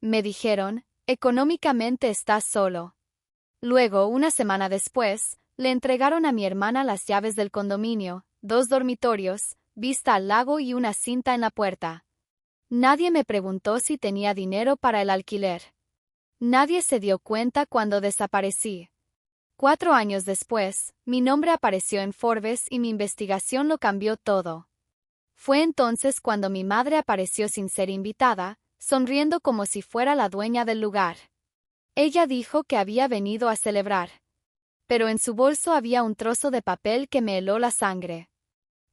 Me dijeron, económicamente estás solo. Luego, una semana después, le entregaron a mi hermana las llaves del condominio, 2 dormitorios, vista al lago y una cinta en la puerta. Nadie me preguntó si tenía dinero para el alquiler. Nadie se dio cuenta cuando desaparecí. 4 años después, mi nombre apareció en Forbes y mi investigación lo cambió todo. Fue entonces cuando mi madre apareció sin ser invitada, sonriendo como si fuera la dueña del lugar. Ella dijo que había venido a celebrar. Pero en su bolso había un trozo de papel que me heló la sangre.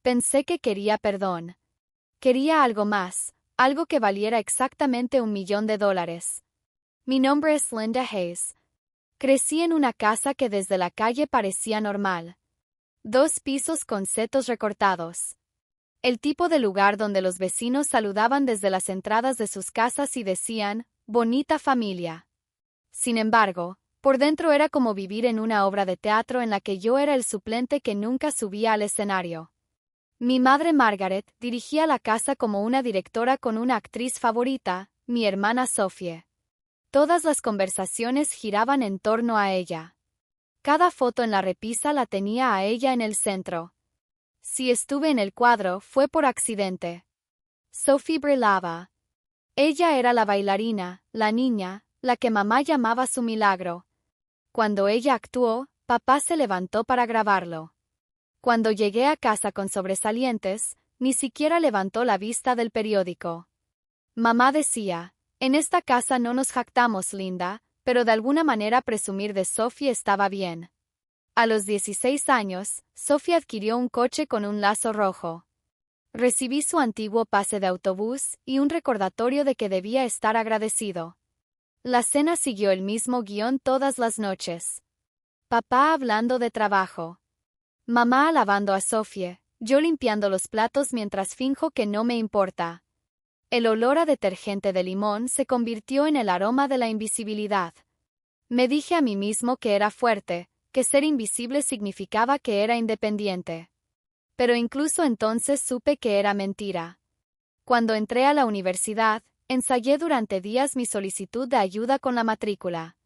Pensé que quería perdón. Quería algo más, algo que valiera exactamente $1.000.000. Mi nombre es Linda Hayes. Crecí en una casa que desde la calle parecía normal. 2 pisos con setos recortados. El tipo de lugar donde los vecinos saludaban desde las entradas de sus casas y decían, bonita familia. Sin embargo, por dentro era como vivir en una obra de teatro en la que yo era el suplente que nunca subía al escenario. Mi madre Margaret dirigía la casa como una directora con una actriz favorita, mi hermana Sophie. Todas las conversaciones giraban en torno a ella. Cada foto en la repisa la tenía a ella en el centro. Si estuve en el cuadro, fue por accidente. Sophie brillaba. Ella era la bailarina, la niña, la que mamá llamaba su milagro. Cuando ella actuó, papá se levantó para grabarlo. Cuando llegué a casa con sobresalientes, ni siquiera levantó la vista del periódico. Mamá decía, en esta casa no nos jactamos, Linda, pero de alguna manera presumir de Sophie estaba bien. A los 16 años, Sophie adquirió un coche con un lazo rojo. Recibí su antiguo pase de autobús y un recordatorio de que debía estar agradecido. La cena siguió el mismo guión todas las noches. Papá hablando de trabajo. Mamá alabando a Sophie, yo limpiando los platos mientras finjo que no me importa. El olor a detergente de limón se convirtió en el aroma de la invisibilidad. Me dije a mí mismo que era fuerte, que ser invisible significaba que era independiente. Pero incluso entonces supe que era mentira. Cuando entré a la universidad, ensayé durante días mi solicitud de ayuda con la matrícula.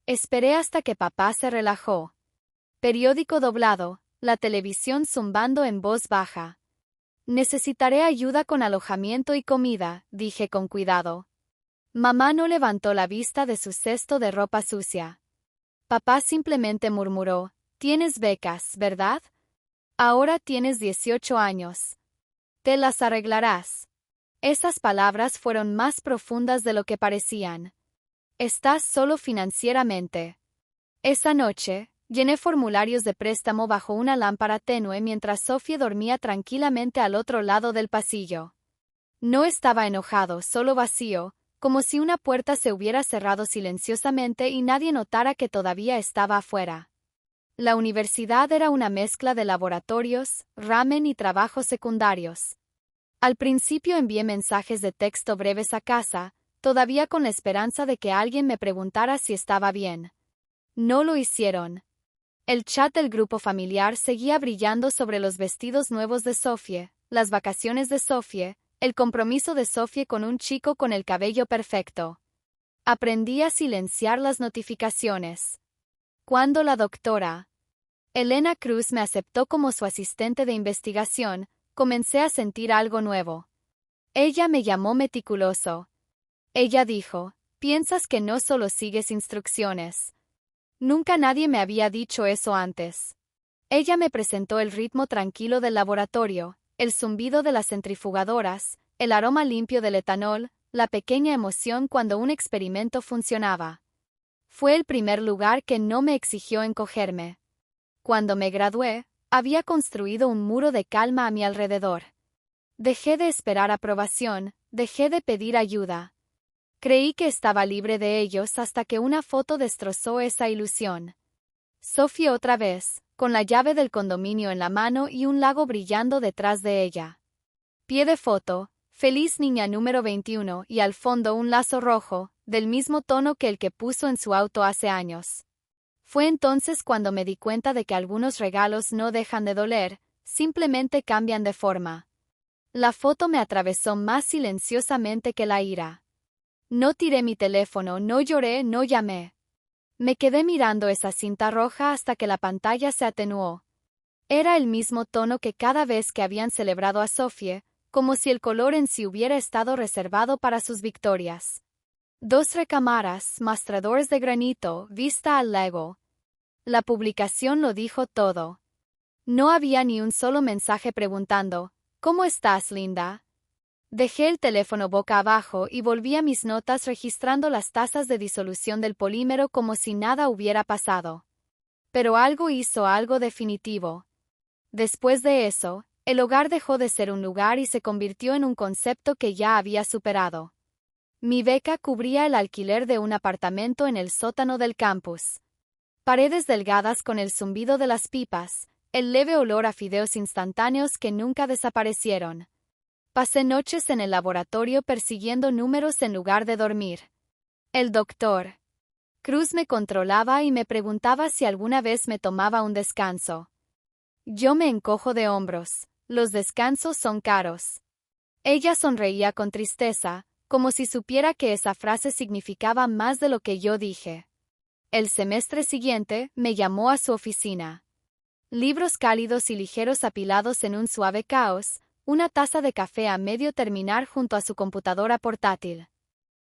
Esperé hasta que papá se relajó. Periódico doblado, la televisión zumbando en voz baja. Necesitaré ayuda con alojamiento y comida, dije con cuidado. Mamá no levantó la vista de su cesto de ropa sucia. Papá simplemente murmuró, «Tienes becas, ¿verdad? Ahora tienes 18 años. Te las arreglarás». Esas palabras fueron más profundas de lo que parecían. Estás solo financieramente. Esa noche, llené formularios de préstamo bajo una lámpara tenue mientras Sophie dormía tranquilamente al otro lado del pasillo. No estaba enojado, solo vacío, como si una puerta se hubiera cerrado silenciosamente y nadie notara que todavía estaba afuera. La universidad era una mezcla de laboratorios, ramen y trabajos secundarios. Al principio envié mensajes de texto breves a casa, todavía con la esperanza de que alguien me preguntara si estaba bien. No lo hicieron. El chat del grupo familiar seguía brillando sobre los vestidos nuevos de Sophie, las vacaciones de Sophie, el compromiso de Sophie con un chico con el cabello perfecto. Aprendí a silenciar las notificaciones. Cuando la doctora Elena Cruz me aceptó como su asistente de investigación, comencé a sentir algo nuevo. Ella me llamó meticuloso. Ella dijo, «Piensas que no solo sigues instrucciones». Nunca nadie me había dicho eso antes. Ella me presentó el ritmo tranquilo del laboratorio, el zumbido de las centrifugadoras, el aroma limpio del etanol, la pequeña emoción cuando un experimento funcionaba. Fue el primer lugar que no me exigió encogerme. Cuando me gradué, había construido un muro de calma a mi alrededor. Dejé de esperar aprobación, dejé de pedir ayuda. Creí que estaba libre de ellos hasta que una foto destrozó esa ilusión. Sophie otra vez, con la llave del condominio en la mano y un lago brillando detrás de ella. Pie de foto, feliz niña número 21 y al fondo un lazo rojo, del mismo tono que el que puso en su auto hace años. Fue entonces cuando me di cuenta de que algunos regalos no dejan de doler, simplemente cambian de forma. La foto me atravesó más silenciosamente que la ira. No tiré mi teléfono, no lloré, no llamé. Me quedé mirando esa cinta roja hasta que la pantalla se atenuó. Era el mismo tono que cada vez que habían celebrado a Sophie, como si el color en sí hubiera estado reservado para sus victorias. 2 recámaras, mostradores de granito, vista al lago. La publicación lo dijo todo. No había ni un solo mensaje preguntando, ¿cómo estás, linda? Dejé el teléfono boca abajo y volví a mis notas registrando las tasas de disolución del polímero como si nada hubiera pasado. Pero algo hizo algo definitivo. Después de eso, el hogar dejó de ser un lugar y se convirtió en un concepto que ya había superado. Mi beca cubría el alquiler de un apartamento en el sótano del campus. Paredes delgadas con el zumbido de las pipas, el leve olor a fideos instantáneos que nunca desaparecieron. Pasé noches en el laboratorio persiguiendo números en lugar de dormir. El doctor Cruz me controlaba y me preguntaba si alguna vez me tomaba un descanso. Yo me encojo de hombros. Los descansos son caros. Ella sonreía con tristeza, como si supiera que esa frase significaba más de lo que yo dije. El semestre siguiente, me llamó a su oficina. Libros cálidos y ligeros apilados en un suave caos, una taza de café a medio terminar junto a su computadora portátil.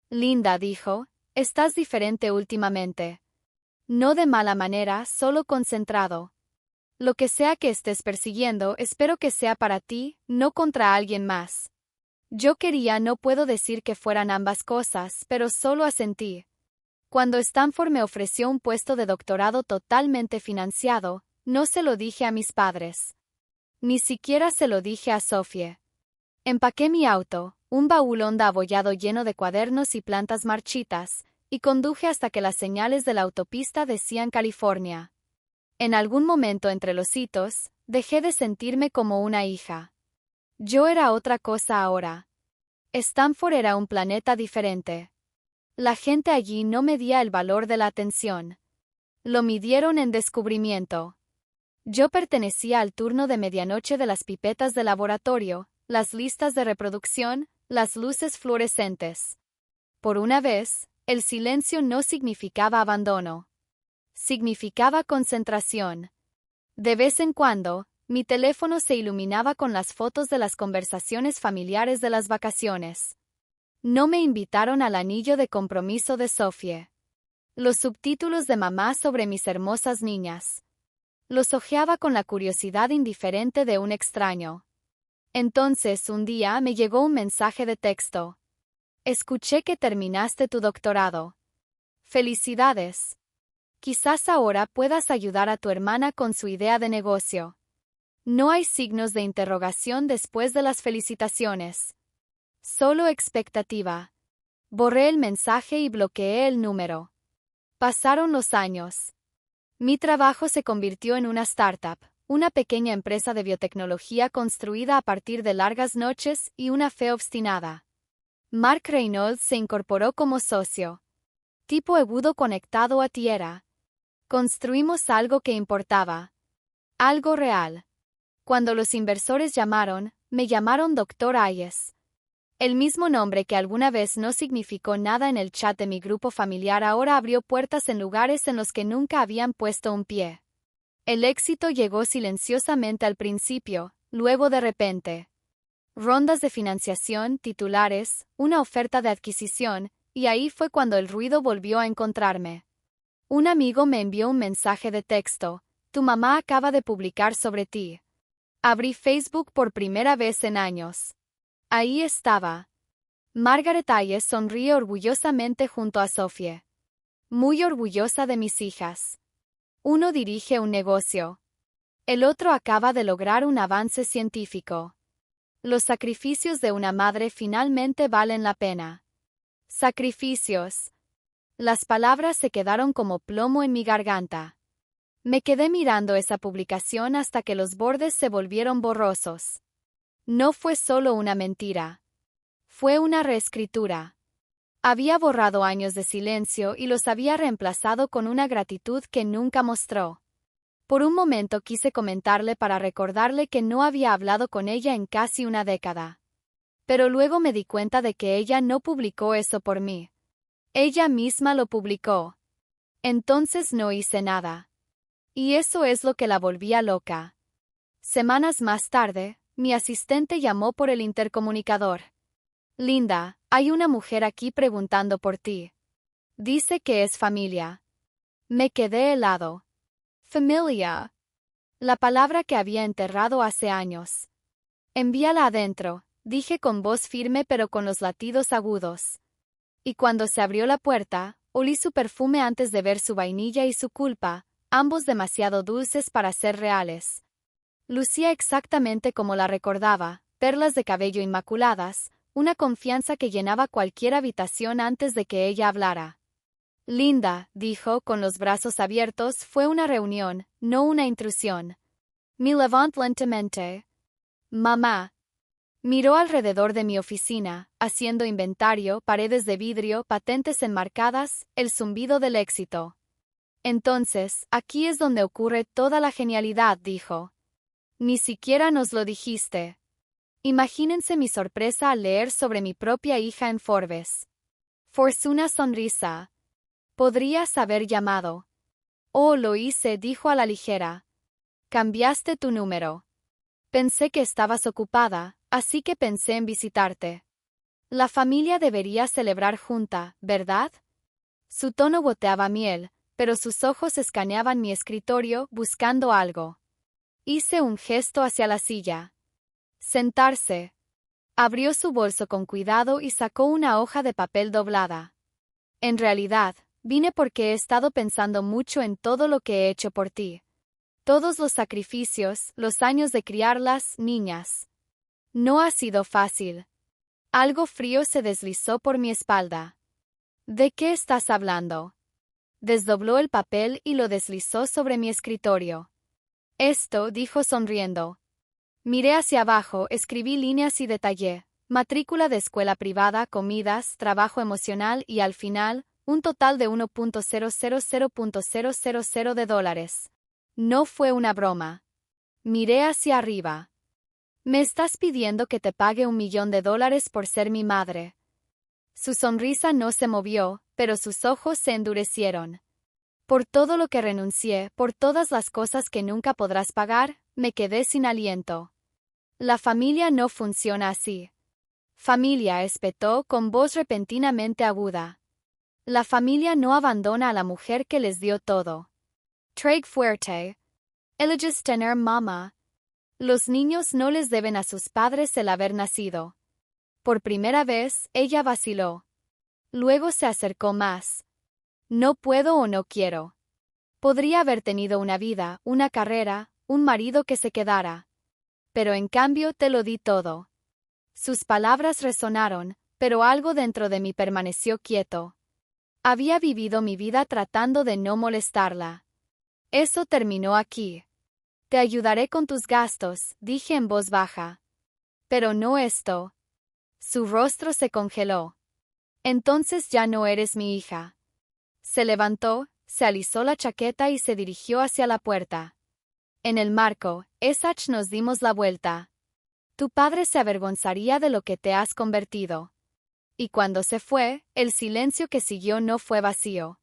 Linda, dijo, estás diferente últimamente. No de mala manera, solo concentrado. Lo que sea que estés persiguiendo, espero que sea para ti, no contra alguien más. Yo quería, no puedo decir que fueran ambas cosas, pero solo asentí. Cuando Stanford me ofreció un puesto de doctorado totalmente financiado, no se lo dije a mis padres. Ni siquiera se lo dije a Sophie. Empaqué mi auto, un baúl Honda abollado lleno de cuadernos y plantas marchitas, y conduje hasta que las señales de la autopista decían California. En algún momento entre los hitos, dejé de sentirme como una hija. Yo era otra cosa ahora. Stanford era un planeta diferente. La gente allí no medía el valor de la atención. Lo midieron en descubrimiento. Yo pertenecía al turno de medianoche de las pipetas de laboratorio, las listas de reproducción, las luces fluorescentes. Por una vez, el silencio no significaba abandono. Significaba concentración. De vez en cuando, mi teléfono se iluminaba con las fotos de las conversaciones familiares de las vacaciones. No me invitaron al anillo de compromiso de Sophie. Los subtítulos de mamá sobre mis hermosas niñas. Los hojeaba con la curiosidad indiferente de un extraño. Entonces, un día me llegó un mensaje de texto. Escuché que terminaste tu doctorado. Felicidades. Quizás ahora puedas ayudar a tu hermana con su idea de negocio. No hay signos de interrogación después de las felicitaciones. Solo expectativa. Borré el mensaje y bloqueé el número. Pasaron los años. Mi trabajo se convirtió en una startup, una pequeña empresa de biotecnología construida a partir de largas noches y una fe obstinada. Mark Reynolds se incorporó como socio. Tipo agudo conectado a tierra. Construimos algo que importaba. Algo real. Cuando los inversores llamaron, me llamaron Dr. Ayes. El mismo nombre que alguna vez no significó nada en el chat de mi grupo familiar ahora abrió puertas en lugares en los que nunca habían puesto un pie. El éxito llegó silenciosamente al principio, luego de repente. Rondas de financiación, titulares, una oferta de adquisición, y ahí fue cuando el ruido volvió a encontrarme. Un amigo me envió un mensaje de texto: tu mamá acaba de publicar sobre ti. Abrí Facebook por primera vez en años. Ahí estaba. Margaret Ayes sonríe orgullosamente junto a Sophie. Muy orgullosa de mis hijas. Uno dirige un negocio. El otro acaba de lograr un avance científico. Los sacrificios de una madre finalmente valen la pena. Sacrificios. Las palabras se quedaron como plomo en mi garganta. Me quedé mirando esa publicación hasta que los bordes se volvieron borrosos. No fue solo una mentira. Fue una reescritura. Había borrado años de silencio y los había reemplazado con una gratitud que nunca mostró. Por un momento quise comentarle para recordarle que no había hablado con ella en casi una década. Pero luego me di cuenta de que ella no publicó eso por mí. Ella misma lo publicó. Entonces no hice nada. Y eso es lo que la volvía loca. Semanas más tarde, mi asistente llamó por el intercomunicador. Linda, hay una mujer aquí preguntando por ti. Dice que es familia. Me quedé helado. Familia. La palabra que había enterrado hace años. Envíala adentro, dije con voz firme pero con los latidos agudos. Y cuando se abrió la puerta, olí su perfume antes de ver su vainilla y su culpa, ambos demasiado dulces para ser reales. Lucía exactamente como la recordaba, perlas de cabello inmaculadas, una confianza que llenaba cualquier habitación antes de que ella hablara. Linda, dijo con los brazos abiertos, fue una reunión, no una intrusión. Me levanté lentamente. Mamá. Miró alrededor de mi oficina, haciendo inventario, paredes de vidrio, patentes enmarcadas, el zumbido del éxito. Entonces, aquí es donde ocurre toda la genialidad, dijo. Ni siquiera nos lo dijiste. Imagínense mi sorpresa al leer sobre mi propia hija en Forbes. Forzó una sonrisa. Podrías haber llamado. Oh, lo hice, dijo a la ligera. Cambiaste tu número. Pensé que estabas ocupada, así que pensé en visitarte. La familia debería celebrar junta, ¿verdad? Su tono goteaba miel, pero sus ojos escaneaban mi escritorio buscando algo. Hice un gesto hacia la silla. Sentarse. Abrió su bolso con cuidado y sacó una hoja de papel doblada. En realidad, vine porque he estado pensando mucho en todo lo que he hecho por ti. Todos los sacrificios, los años de criar las niñas. No ha sido fácil. Algo frío se deslizó por mi espalda. ¿De qué estás hablando? Desdobló el papel y lo deslizó sobre mi escritorio. Esto, dijo sonriendo. Miré hacia abajo, escribí líneas y detallé. Matrícula de escuela privada, comidas, trabajo emocional y al final, un total de $1,000,000 No fue una broma. Miré hacia arriba. Me estás pidiendo que te pague $1,000,000 por ser mi madre. Su sonrisa no se movió, pero sus ojos se endurecieron. Por todo lo que renuncié, por todas las cosas que nunca podrás pagar, me quedé sin aliento. La familia no funciona así. Familia, espetó con voz repentinamente aguda. La familia no abandona a la mujer que les dio todo. Treg fuerte. Eliges tener mamá. Los niños no les deben a sus padres el haber nacido. Por primera vez, ella vaciló. Luego se acercó más. No puedo o no quiero. Podría haber tenido una vida, una carrera, un marido que se quedara. Pero en cambio te lo di todo. Sus palabras resonaron, pero algo dentro de mí permaneció quieto. Había vivido mi vida tratando de no molestarla. Eso terminó aquí. Te ayudaré con tus gastos, dije en voz baja. Pero no esto. Su rostro se congeló. Entonces ya no eres mi hija. Se levantó, se alisó la chaqueta y se dirigió hacia la puerta. En el marco, Esach nos dimos la vuelta. Tu padre se avergonzaría de lo que te has convertido. Y cuando se fue, el silencio que siguió no fue vacío.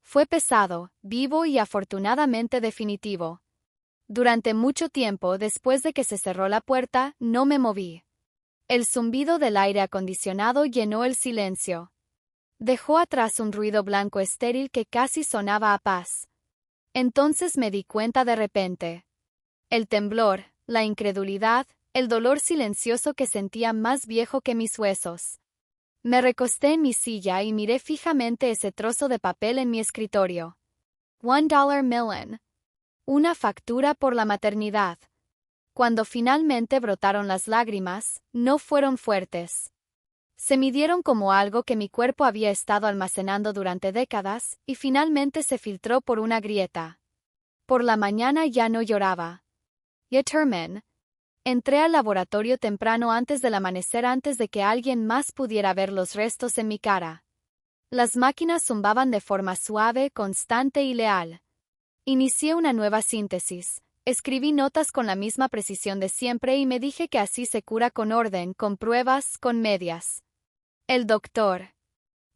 Fue pesado, vivo y afortunadamente definitivo. Durante mucho tiempo después de que se cerró la puerta, no me moví. El zumbido del aire acondicionado llenó el silencio. Dejó atrás un ruido blanco estéril que casi sonaba a paz. Entonces me di cuenta de repente. El temblor, la incredulidad, el dolor silencioso que sentía más viejo que mis huesos. Me recosté en mi silla y miré fijamente ese trozo de papel en mi escritorio. $1 million. Una factura por la maternidad. Cuando finalmente brotaron las lágrimas, no fueron fuertes. Se midieron como algo que mi cuerpo había estado almacenando durante décadas, y finalmente se filtró por una grieta. Por la mañana ya no lloraba. Yetermen. Entré al laboratorio temprano antes del amanecer antes de que alguien más pudiera ver los restos en mi cara. Las máquinas zumbaban de forma suave, constante y leal. Inicié una nueva síntesis. Escribí notas con la misma precisión de siempre y me dije que así se cura con orden, con pruebas, con medias. El doctor.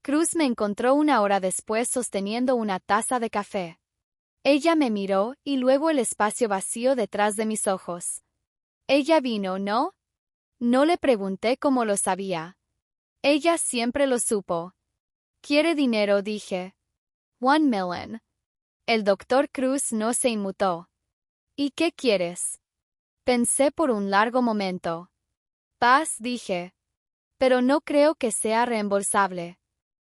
Cruz me encontró una hora después sosteniendo una taza de café. Ella me miró y luego el espacio vacío detrás de mis ojos. Ella vino, ¿no? No le pregunté cómo lo sabía. Ella siempre lo supo. ¿Quiere dinero?, dije. $1 million. El doctor Cruz no se inmutó. ¿Y qué quieres? Pensé por un largo momento. Paz, dije. Pero no creo que sea reembolsable.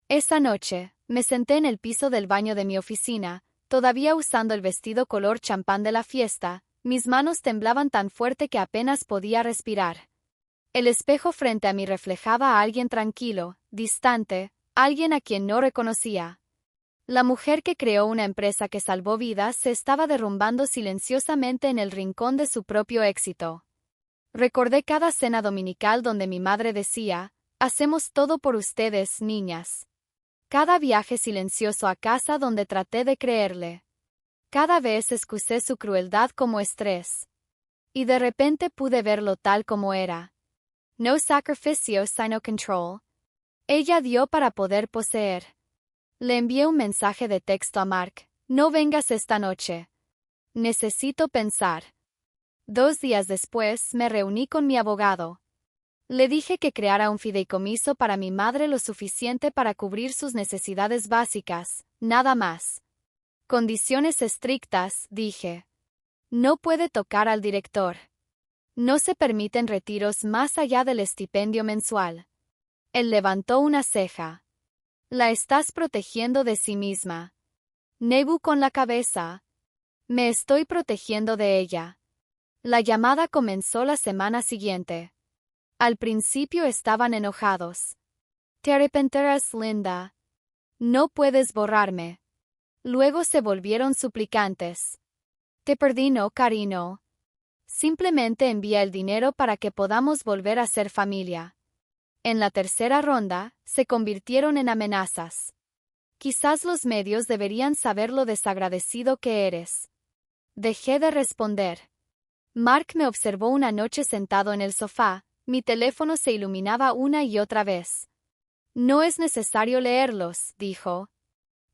Esa noche, me senté en el piso del baño de mi oficina, todavía usando el vestido color champán de la fiesta. Mis manos temblaban tan fuerte que apenas podía respirar. El espejo frente a mí reflejaba a alguien tranquilo, distante, alguien a quien no reconocía. La mujer que creó una empresa que salvó vidas se estaba derrumbando silenciosamente en el rincón de su propio éxito. Recordé cada cena dominical donde mi madre decía, «Hacemos todo por ustedes, niñas». Cada viaje silencioso a casa donde traté de creerle. Cada vez excusé su crueldad como estrés. Y de repente pude verlo tal como era. No sacrificio sino control. Ella dio para poder poseer. Le envié un mensaje de texto a Mark. No vengas esta noche. Necesito pensar. 2 días después me reuní con mi abogado. Le dije que creara un fideicomiso para mi madre lo suficiente para cubrir sus necesidades básicas, nada más. Condiciones estrictas, dije. No puede tocar al director. No se permiten retiros más allá del estipendio mensual. Él levantó una ceja. La estás protegiendo de sí misma. Negó con la cabeza. Me estoy protegiendo de ella. La llamada comenzó la semana siguiente. Al principio estaban enojados. Te arrepentirás, Linda. No puedes borrarme. Luego se volvieron suplicantes. Te perdino, cariño. Simplemente envía el dinero para que podamos volver a ser familia. En la tercera ronda, se convirtieron en amenazas. Quizás los medios deberían saber lo desagradecido que eres. Dejé de responder. Mark me observó una noche sentado en el sofá, mi teléfono se iluminaba una y otra vez. No es necesario leerlos, dijo.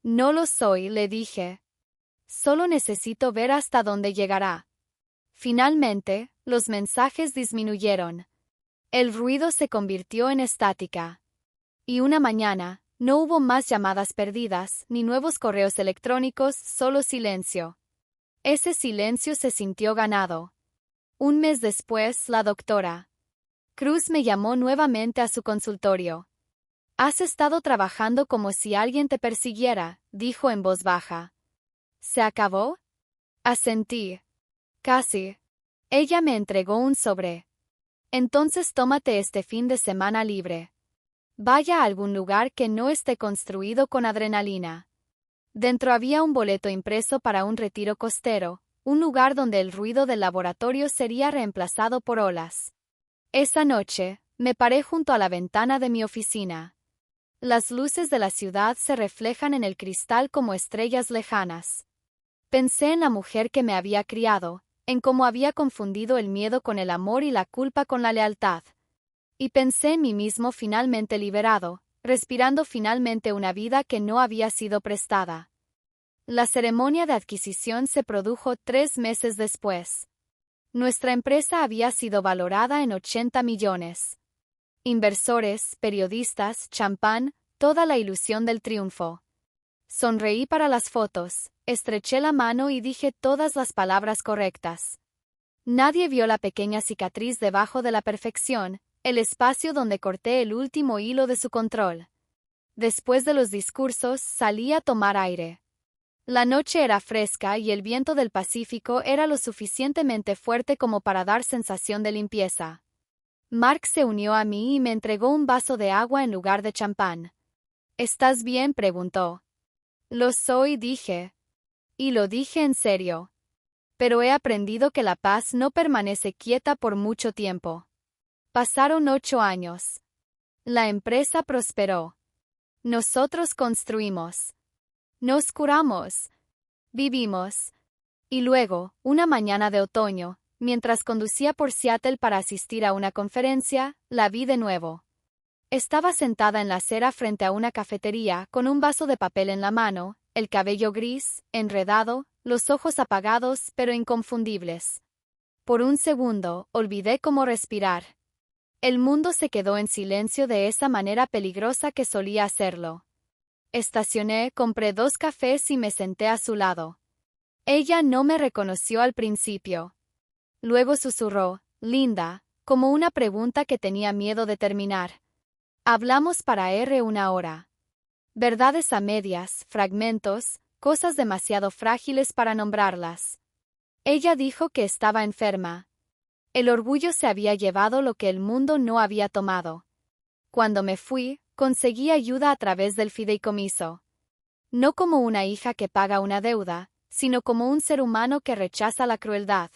No lo soy, le dije. Solo necesito ver hasta dónde llegará. Finalmente, los mensajes disminuyeron. El ruido se convirtió en estática. Y una mañana, no hubo más llamadas perdidas, ni nuevos correos electrónicos, solo silencio. Ese silencio se sintió ganado. Un mes después, la doctora Cruz me llamó nuevamente a su consultorio. «Has estado trabajando como si alguien te persiguiera», dijo en voz baja. «¿Se acabó?» Asentí. «Casi». Ella me entregó un sobre. «Entonces tómate este fin de semana libre. Vaya a algún lugar que no esté construido con adrenalina». Dentro había un boleto impreso para un retiro costero, un lugar donde el ruido del laboratorio sería reemplazado por olas. Esa noche, me paré junto a la ventana de mi oficina. Las luces de la ciudad se reflejan en el cristal como estrellas lejanas. Pensé en la mujer que me había criado, en cómo había confundido el miedo con el amor y la culpa con la lealtad. Y pensé en mí mismo finalmente liberado, respirando finalmente una vida que no había sido prestada. La ceremonia de adquisición se produjo 3 meses después. Nuestra empresa había sido valorada en 80 millones. Inversores, periodistas, champán, toda la ilusión del triunfo. Sonreí para las fotos, estreché la mano y dije todas las palabras correctas. Nadie vio la pequeña cicatriz debajo de la perfección, el espacio donde corté el último hilo de su control. Después de los discursos, salí a tomar aire. La noche era fresca y el viento del Pacífico era lo suficientemente fuerte como para dar sensación de limpieza. Mark se unió a mí y me entregó un vaso de agua en lugar de champán. ¿Estás bien?, preguntó. Lo soy, dije. Y lo dije en serio. Pero he aprendido que la paz no permanece quieta por mucho tiempo. Pasaron 8 años. La empresa prosperó. Nosotros construimos. Nos curamos. Vivimos. Y luego, una mañana de otoño, mientras conducía por Seattle para asistir a una conferencia, la vi de nuevo. Estaba sentada en la acera frente a una cafetería con un vaso de papel en la mano, el cabello gris, enredado, los ojos apagados pero inconfundibles. Por un segundo, olvidé cómo respirar. El mundo se quedó en silencio de esa manera peligrosa que solía hacerlo. Estacioné, compré 2 cafés y me senté a su lado. Ella no me reconoció al principio. Luego susurró, Linda, como una pregunta que tenía miedo de terminar. Hablamos para una hora. Verdades a medias, fragmentos, cosas demasiado frágiles para nombrarlas. Ella dijo que estaba enferma. El orgullo se había llevado lo que el mundo no había tomado. Cuando me fui, conseguí ayuda a través del fideicomiso. No como una hija que paga una deuda, sino como un ser humano que rechaza la crueldad.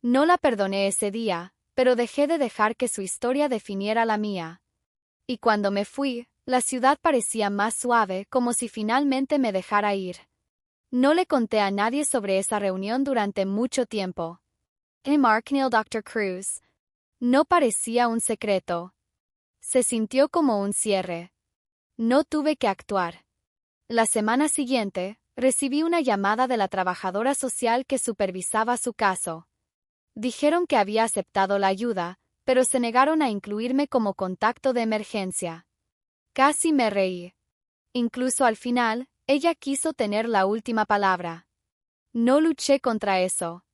No la perdoné ese día, pero dejé de dejar que su historia definiera la mía. Y cuando me fui, la ciudad parecía más suave, como si finalmente me dejara ir. No le conté a nadie sobre esa reunión durante mucho tiempo. Mark Neil Dr. Cruz. No parecía un secreto. Se sintió como un cierre. No tuve que actuar. La semana siguiente, recibí una llamada de la trabajadora social que supervisaba su caso. Dijeron que había aceptado la ayuda, pero se negaron a incluirme como contacto de emergencia. Casi me reí. Incluso al final, ella quiso tener la última palabra. No luché contra eso.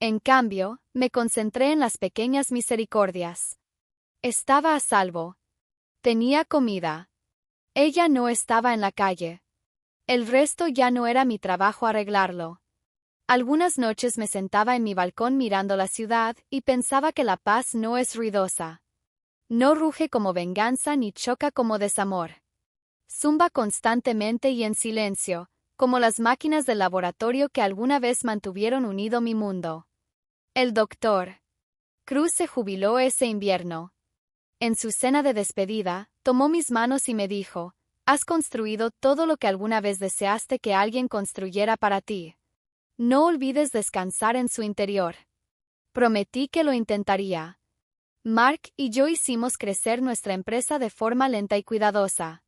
En cambio, me concentré en las pequeñas misericordias. Estaba a salvo. Tenía comida. Ella no estaba en la calle. El resto ya no era mi trabajo arreglarlo. Algunas noches me sentaba en mi balcón mirando la ciudad y pensaba que la paz no es ruidosa. No ruge como venganza ni choca como desamor. Zumba constantemente y en silencio, como las máquinas del laboratorio que alguna vez mantuvieron unido mi mundo. El doctor Cruz se jubiló ese invierno. En su cena de despedida, tomó mis manos y me dijo, «Has construido todo lo que alguna vez deseaste que alguien construyera para ti. No olvides descansar en su interior». Prometí que lo intentaría. Mark y yo hicimos crecer nuestra empresa de forma lenta y cuidadosa.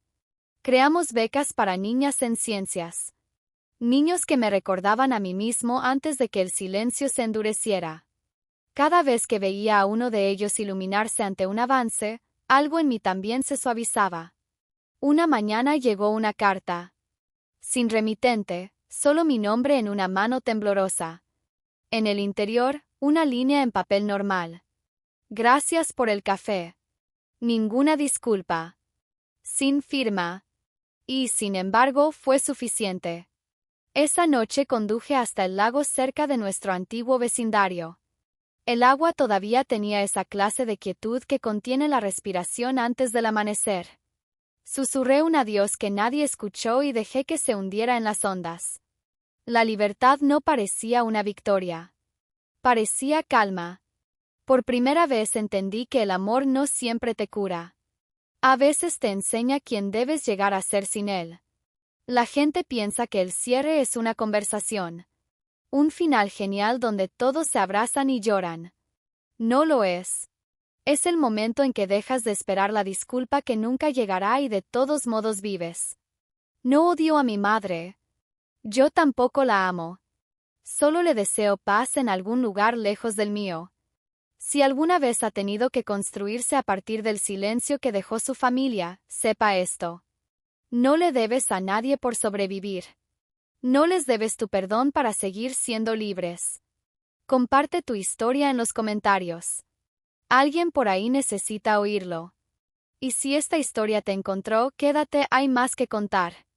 Creamos becas para niñas en ciencias. Niños que me recordaban a mí mismo antes de que el silencio se endureciera. Cada vez que veía a uno de ellos iluminarse ante un avance, algo en mí también se suavizaba. Una mañana llegó una carta. Sin remitente, solo mi nombre en una mano temblorosa. En el interior, una línea en papel normal. Gracias por el café. Ninguna disculpa. Sin firma. Y, sin embargo, fue suficiente. Esa noche conduje hasta el lago cerca de nuestro antiguo vecindario. El agua todavía tenía esa clase de quietud que contiene la respiración antes del amanecer. Susurré un adiós que nadie escuchó y dejé que se hundiera en las ondas. La libertad no parecía una victoria. Parecía calma. Por primera vez entendí que el amor no siempre te cura. A veces te enseña quién debes llegar a ser sin él. La gente piensa que el cierre es una conversación. Un final genial donde todos se abrazan y lloran. No lo es. Es el momento en que dejas de esperar la disculpa que nunca llegará y de todos modos vives. No odio a mi madre. Yo tampoco la amo. Solo le deseo paz en algún lugar lejos del mío. Si alguna vez ha tenido que construirse a partir del silencio que dejó su familia, sepa esto. No le debes a nadie por sobrevivir. No les debes tu perdón para seguir siendo libres. Comparte tu historia en los comentarios. Alguien por ahí necesita oírlo. Y si esta historia te encontró, quédate, hay más que contar.